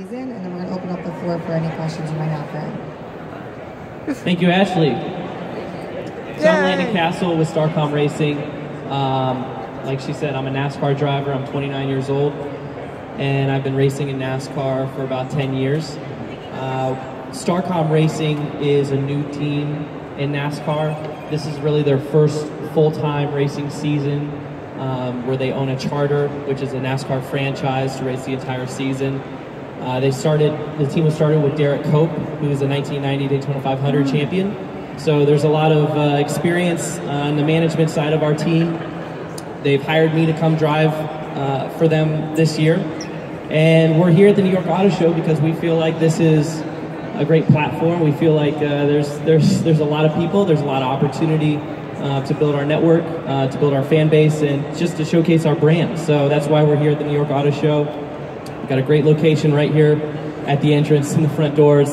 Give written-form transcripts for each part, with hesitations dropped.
season, and then we're going to open up the floor for any questions you might have for him. Thank you, Ashley. So I'm Landon Castle with Starcom Racing. Like she said, I'm a NASCAR driver. I'm 29 years old, and I've been racing in NASCAR for about 10 years. Starcom Racing is a new team in NASCAR. This is really their first full-time racing season, where they own a charter, which is a NASCAR franchise to race the entire season. The team was started with Derek Cope, who is a 1990 Daytona 500 champion. So there's a lot of experience on the management side of our team. They've hired me to come drive for them this year. And we're here at the New York Auto Show because we feel like this is a great platform. We feel like there's a lot of people, there's a lot of opportunity to build our network, to build our fan base, and just to showcase our brand. So that's why we're here at the New York Auto Show. We've got a great location right here at the entrance in the front doors.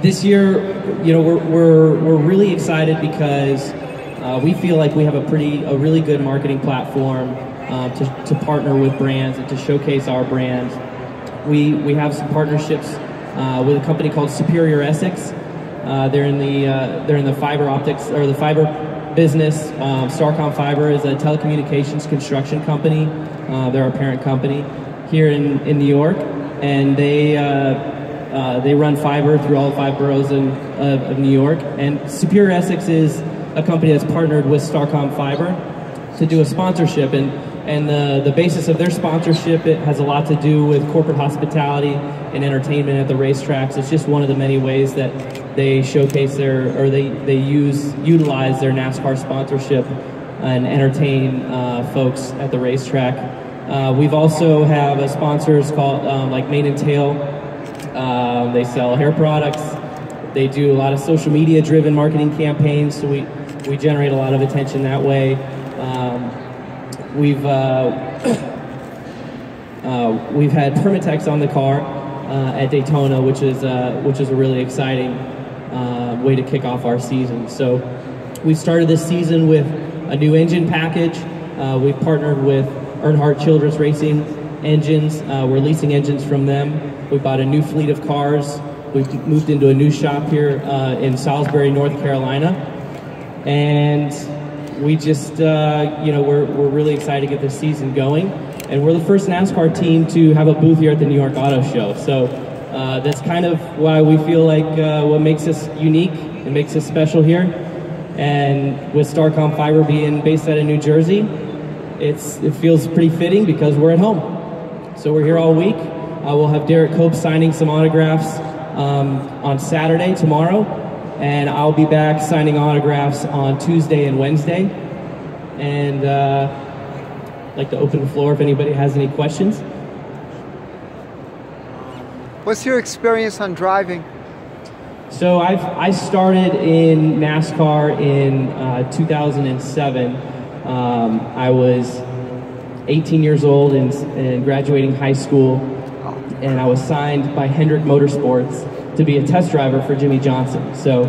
This year, we're really excited because we feel like we have a really good marketing platform to partner with brands and to showcase our brand. We have some partnerships with a company called Superior Essex. They're in the fiber optics, or the fiber business. Starcom Fiber is a telecommunications construction company. They're our parent company here in New York, and they run fiber through all 5 boroughs of New York. And Superior Essex is a company that's partnered with Starcom Fiber to do a sponsorship, and the basis of their sponsorship, it has a lot to do with corporate hospitality and entertainment at the racetracks. It's just one of the many ways that they showcase they utilize their NASCAR sponsorship and entertain folks at the racetrack. We've also have sponsors called like Mane and Tail. They sell hair products. They do a lot of social media driven marketing campaigns, so we generate a lot of attention that way. We've had Permatex on the car at Daytona, which is a really exciting way to kick off our season. So we started this season with a new engine package. We've partnered with Earnhardt Childress Racing engines. We're leasing engines from them. We bought a new fleet of cars. We've moved into a new shop here in Salisbury, North Carolina, and we just, we're really excited to get this season going. And we're the first NASCAR team to have a booth here at the New York Auto Show. So that's kind of why we feel like what makes us unique and makes us special here. And with Starcom Fiber being based out of New Jersey, it feels pretty fitting because we're at home. So we're here all week. We'll have Derek Cope signing some autographs on Saturday, tomorrow. And I'll be back signing autographs on Tuesday and Wednesday. And I'd like to open the floor if anybody has any questions. What's your experience on driving? So I started in NASCAR in 2007. I was 18 years old and graduating high school, and I was signed by Hendrick Motorsports to be a test driver for Jimmy Johnson. So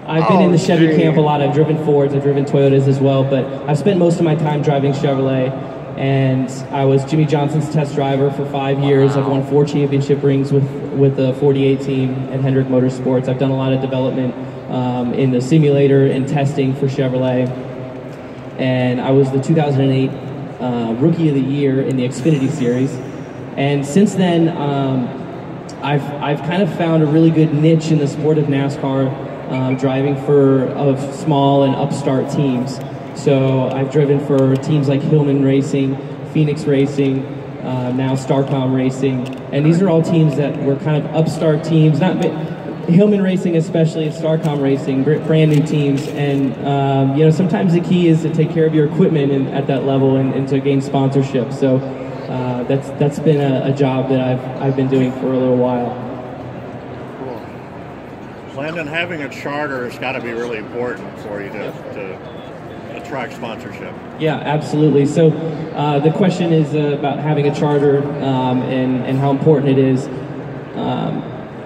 I've been in the Chevy camp a lot. I've driven Fords, I've driven Toyotas as well, but I've spent most of my time driving Chevrolet, and I was Jimmy Johnson's test driver for 5 years. I've won 4 championship rings with the 48 team at Hendrick Motorsports. I've done a lot of development in the simulator and testing for Chevrolet, and I was the 2008 Rookie of the Year in the Xfinity Series. And since then, I've kind of found a really good niche in the sport of NASCAR, driving for small and upstart teams. So I've driven for teams like Hillman Racing, Phoenix Racing, now Starcom Racing, and these are all teams that were kind of upstart teams. Hillman Racing especially, and Starcom Racing, brand new teams, and sometimes the key is to take care of your equipment at that level and to gain sponsorship. So that's been a job that I've been doing for a little while. Cool. Landon, having a charter has got to be really important for you to attract sponsorship. Yeah, absolutely. So the question is about having a charter and how important it is.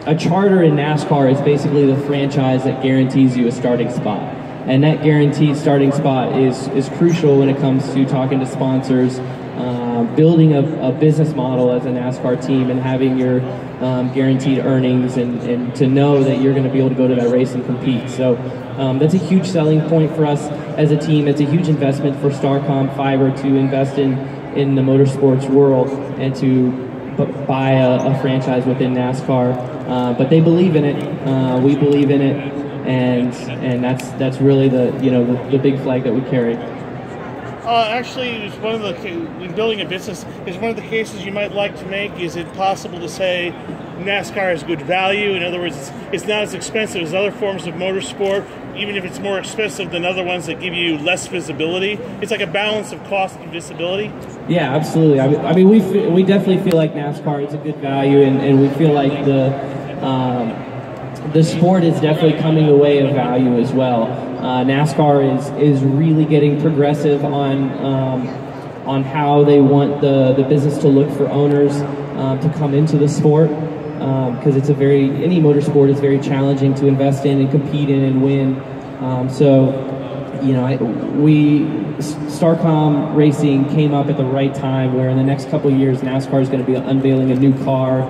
A charter in NASCAR is basically the franchise that guarantees you a starting spot. And that guaranteed starting spot is crucial when it comes to talking to sponsors building a business model as a NASCAR team and having your guaranteed earnings and to know that you're going to be able to go to that race and compete. So that's a huge selling point for us as a team. It's a huge investment for Starcom Fiber to invest in the motorsports world and to buy a franchise within NASCAR. But they believe in it. We believe in it, and that's really the big flag that we carry. Actually, it's one of the, in building a business, is one of the cases you might like to make. Is it possible to say NASCAR has good value? In other words, it's not as expensive as other forms of motorsport, even if it's more expensive than other ones that give you less visibility. It's like a balance of cost and visibility. Yeah, absolutely. I mean, we definitely feel like NASCAR is a good value, and we feel like the sport is definitely coming the way of value as well. NASCAR is really getting progressive on how they want the business to look for owners to come into the sport, because it's any motorsport is very challenging to invest in and compete in and win. Starcom Racing came up at the right time, where in the next couple of years NASCAR is going to be unveiling a new car.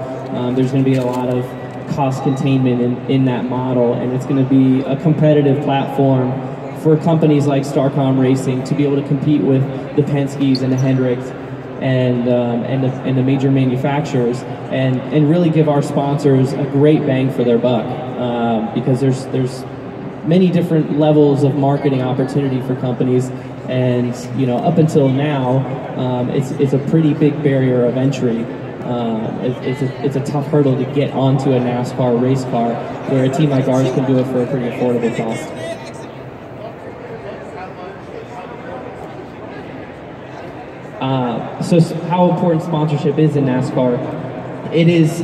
There's going to be a lot of cost containment in that model, and it's going to be a competitive platform for companies like Starcom Racing to be able to compete with the Penske's and the Hendricks and the major manufacturers, and really give our sponsors a great bang for their buck, because there's many different levels of marketing opportunity for companies, and up until now it's a pretty big barrier of entry. It's a tough hurdle to get onto a NASCAR race car, where a team like ours can do it for a pretty affordable cost. So how important sponsorship is in NASCAR? It is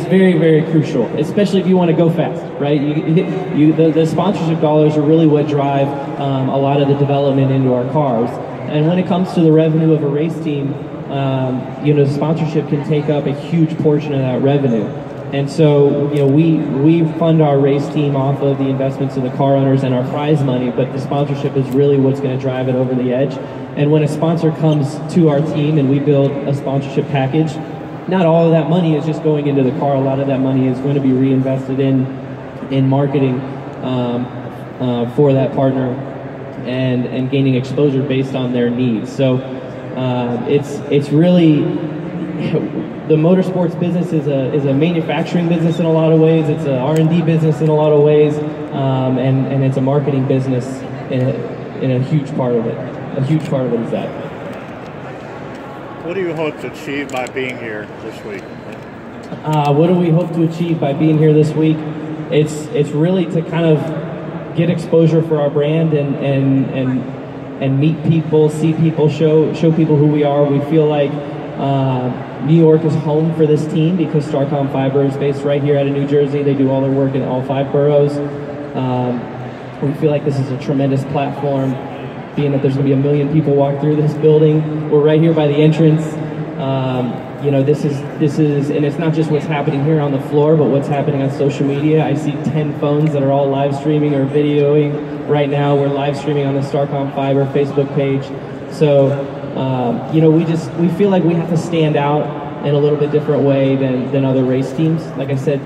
very, very crucial, especially if you want to go fast, right? The sponsorship dollars are really what drive a lot of the development into our cars. And when it comes to the revenue of a race team, sponsorship can take up a huge portion of that revenue. And so, we fund our race team off of the investments of the car owners and our prize money, but the sponsorship is really what's going to drive it over the edge. And when a sponsor comes to our team and we build a sponsorship package, not all of that money is just going into the car. A lot of that money is going to be reinvested in marketing for that partner and gaining exposure based on their needs. So it's really, the motorsports business is a manufacturing business in a lot of ways. It's an R&D business in a lot of ways, and it's a marketing business in a huge part of it. A huge part of it is that. What do you hope to achieve by being here this week? What do we hope to achieve by being here this week? It's really to kind of get exposure for our brand and meet people, see people, show people who we are. We feel like New York is home for this team because Starcom Fiber is based right here out of New Jersey. They do all their work in all 5 boroughs. We feel like this is a tremendous platform, being that there's going to be 1 million people walk through this building. We're right here by the entrance. This is, and it's not just what's happening here on the floor, but what's happening on social media. I see 10 phones that are all live streaming or videoing right now. We're live streaming on the Starcom Fiber Facebook page. So, we feel like we have to stand out in a little bit different way than other race teams. Like I said,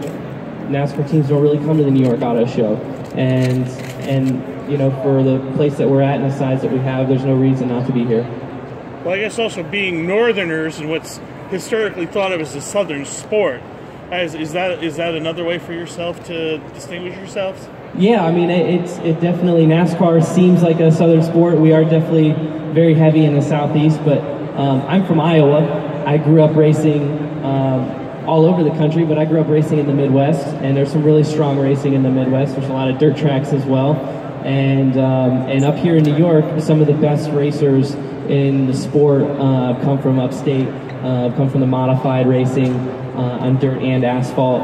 NASCAR teams don't really come to the New York Auto Show, and for the place that we're at and the size that we have, there's no reason not to be here. Well, I guess also being Northerners and what's historically thought of as a Southern sport, is that another way for yourself to distinguish yourselves? Yeah, I mean, it definitely, NASCAR seems like a Southern sport. We are definitely very heavy in the Southeast, but I'm from Iowa. I grew up racing all over the country, but I grew up racing in the Midwest, and there's some really strong racing in the Midwest. There's a lot of dirt tracks as well. And up here in New York, some of the best racers in the sport come from upstate, come from the modified racing on dirt and asphalt.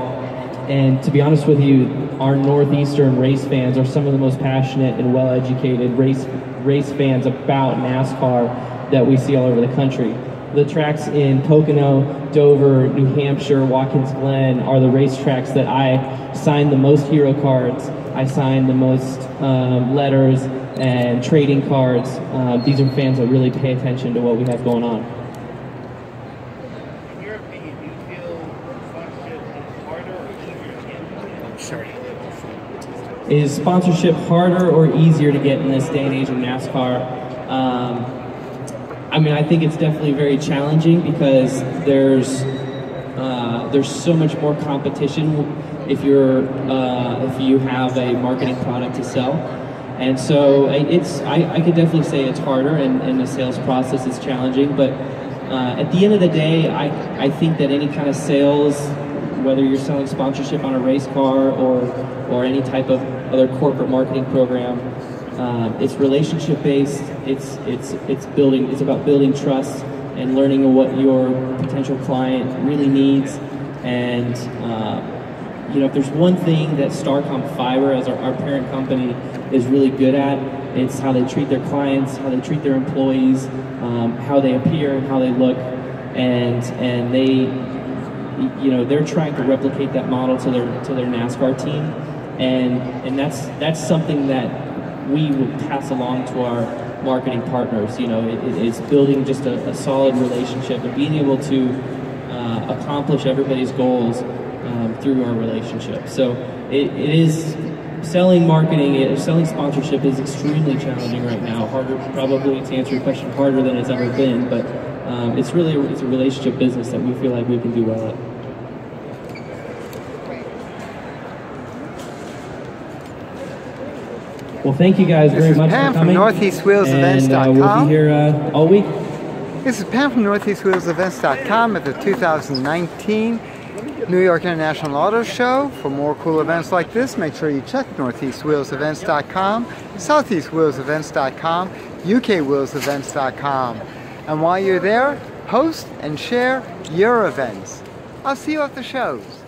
And to be honest with you, our Northeastern race fans are some of the most passionate and well-educated race fans about NASCAR that we see all over the country. The tracks in Pocono, Dover, New Hampshire, Watkins Glen are the racetracks that I signed the most hero cards. I signed the most letters and trading cards. These are fans that really pay attention to what we have going on. Is sponsorship harder or easier to get in this day and age in NASCAR? I mean, I think it's definitely very challenging because there's so much more competition if you have a marketing product to sell, and so I could definitely say it's harder, and the sales process is challenging. But at the end of the day, I think that any kind of sales, whether you're selling sponsorship on a race car or any type of other corporate marketing program, it's relationship based. It's about building trust and learning what your potential client really needs. And you know, if there's one thing that Starcom Fiber, as our parent company, is really good at, it's how they treat their clients, how they treat their employees, how they appear and how they look, and they, you know, they're trying to replicate that model to their NASCAR team, and that's something that we will pass along to our marketing partners. You know, it's building just a solid relationship and being able to accomplish everybody's goals through our relationship. So it is selling marketing, selling sponsorship is extremely challenging right now. Harder, probably, to answer your question, harder than it's ever been. But it's a relationship business that we feel like we can do well at. Well, thank you guys very much for coming. This is Pam from NortheastWheelsEvents.com. We'll be here all week. This is Pam from NortheastWheelsEvents.com at the 2019 New York International Auto Show. For more cool events like this, make sure you check NortheastWheelsEvents.com, SoutheastWheelsEvents.com, UKWheelsEvents.com. And while you're there, post and share your events. I'll see you at the shows.